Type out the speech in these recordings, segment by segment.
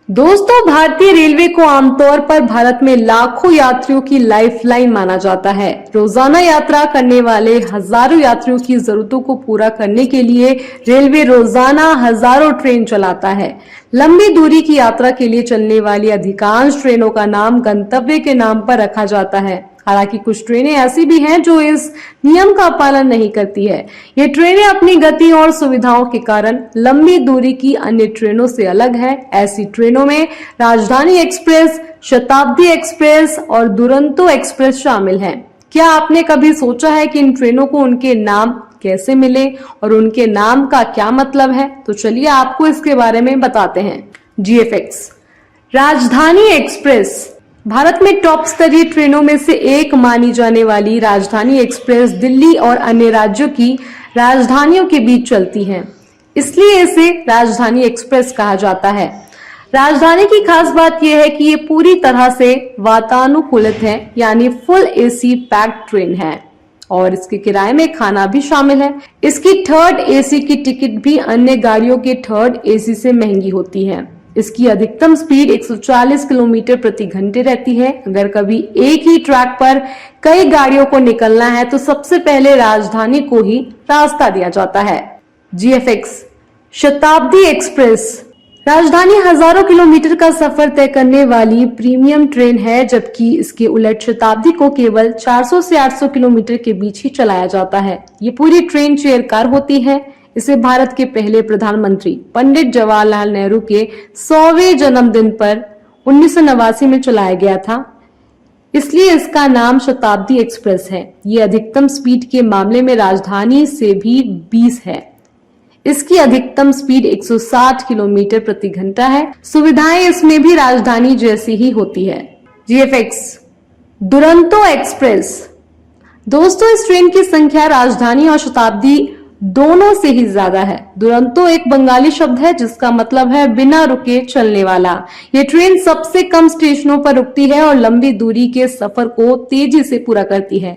दोस्तों, भारतीय रेलवे को आमतौर पर भारत में लाखों यात्रियों की लाइफलाइन माना जाता है। रोजाना यात्रा करने वाले हजारों यात्रियों की जरूरतों को पूरा करने के लिए रेलवे रोजाना हजारों ट्रेन चलाता है। लंबी दूरी की यात्रा के लिए चलने वाली अधिकांश ट्रेनों का नाम गंतव्य के नाम पर रखा जाता है। हालांकि कुछ ट्रेनें ऐसी भी हैं जो इस नियम का पालन नहीं करती है। ये ट्रेनें अपनी गति और सुविधाओं के कारण लंबी दूरी की अन्य ट्रेनों से अलग है। ऐसी ट्रेनों में राजधानी एक्सप्रेस, शताब्दी एक्सप्रेस और दुरंतो एक्सप्रेस शामिल हैं। क्या आपने कभी सोचा है कि इन ट्रेनों को उनके नाम कैसे मिले और उनके नाम का क्या मतलब है? तो चलिए आपको इसके बारे में बताते हैं। जीएफएक्स राजधानी एक्सप्रेस भारत में टॉप स्तरीय ट्रेनों में से एक मानी जाने वाली राजधानी एक्सप्रेस दिल्ली और अन्य राज्यों की राजधानियों के बीच चलती है, इसलिए इसे राजधानी एक्सप्रेस कहा जाता है। राजधानी की खास बात यह है कि ये पूरी तरह से वातानुकूलित है, यानी फुल एसी पैक्ड ट्रेन है और इसके किराए में खाना भी शामिल है। इसकी थर्ड एसी की टिकट भी अन्य गाड़ियों के थर्ड एसी से महंगी होती है। इसकी अधिकतम स्पीड 140 किलोमीटर प्रति घंटे रहती है। अगर कभी एक ही ट्रैक पर कई गाड़ियों को निकलना है तो सबसे पहले राजधानी को ही रास्ता दिया जाता है। जीएफएक्स शताब्दी एक्सप्रेस राजधानी हजारों किलोमीटर का सफर तय करने वाली प्रीमियम ट्रेन है, जबकि इसके उलट शताब्दी को केवल 400 से 800 किलोमीटर के बीच ही चलाया जाता है। ये पूरी ट्रेन चेयर कार होती है। इसे भारत के पहले प्रधानमंत्री पंडित जवाहरलाल नेहरू के 100वें जन्मदिन पर 1989 में चलाया गया था, इसलिए इसका नाम शताब्दी एक्सप्रेस है। ये अधिकतम स्पीड के मामले में राजधानी से भी 20 है। इसकी अधिकतम स्पीड 160 किलोमीटर प्रति घंटा है। सुविधाएं इसमें भी राजधानी जैसी ही होती है। जीएफएक्स दुरंतो एक्सप्रेस दोस्तों, इस ट्रेन की संख्या राजधानी और शताब्दी दोनों से ही ज्यादा है। दुरंतो एक बंगाली शब्द है जिसका मतलब है बिना रुके चलने वाला। ये ट्रेन सबसे कम स्टेशनों पर रुकती है और लंबी दूरी के सफर को तेजी से पूरा करती है।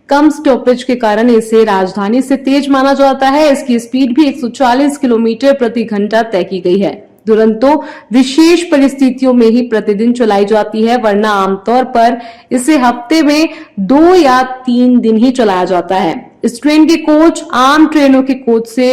कम स्टॉपेज के कारण इसे राजधानी से तेज माना जाता है। इसकी स्पीड भी 140 किलोमीटर प्रति घंटा तय की गई है। दुरंतो विशेष परिस्थितियों में ही प्रतिदिन चलाई जाती है, वरना आमतौर पर इसे हफ्ते में 2 या 3 दिन ही चलाया जाता है। इस ट्रेन के कोच आम ट्रेनों के कोच से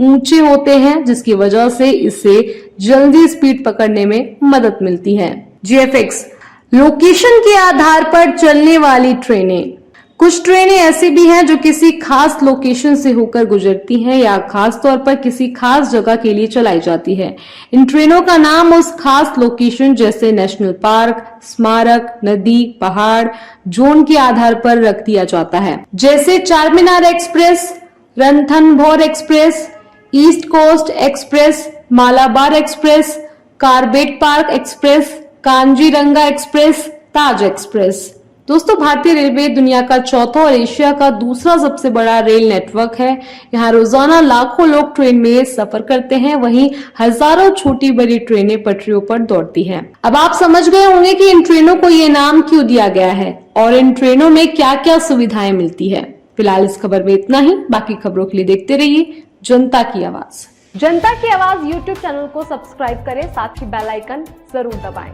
ऊंचे होते हैं, जिसकी वजह से इसे जल्दी स्पीड पकड़ने में मदद मिलती है। जीएफएक्स लोकेशन के आधार पर चलने वाली ट्रेनें कुछ ट्रेनें ऐसी भी हैं जो किसी खास लोकेशन से होकर गुजरती हैं या खास तौर पर किसी खास जगह के लिए चलाई जाती है। इन ट्रेनों का नाम उस खास लोकेशन जैसे नेशनल पार्क, स्मारक, नदी, पहाड़, जोन के आधार पर रख दिया जाता है। जैसे Charminar express, Ranthambore express, east coast express, Malabar express, Corbett park express, Kaziranga express, Taj express. दोस्तों, भारतीय रेलवे दुनिया का चौथा और एशिया का दूसरा सबसे बड़ा रेल नेटवर्क है। यहाँ रोजाना लाखों लोग ट्रेन में सफर करते हैं, वहीं हजारों छोटी बड़ी ट्रेनें पटरियों पर दौड़ती हैं। अब आप समझ गए होंगे कि इन ट्रेनों को ये नाम क्यों दिया गया है और इन ट्रेनों में क्या क्या सुविधाएं मिलती है। फिलहाल इस खबर में इतना ही। बाकी खबरों के लिए देखते रहिए जनता की आवाज। जनता की आवाज यूट्यूब चैनल को सब्सक्राइब करें, साथ ही बेल आइकन जरूर दबाएं।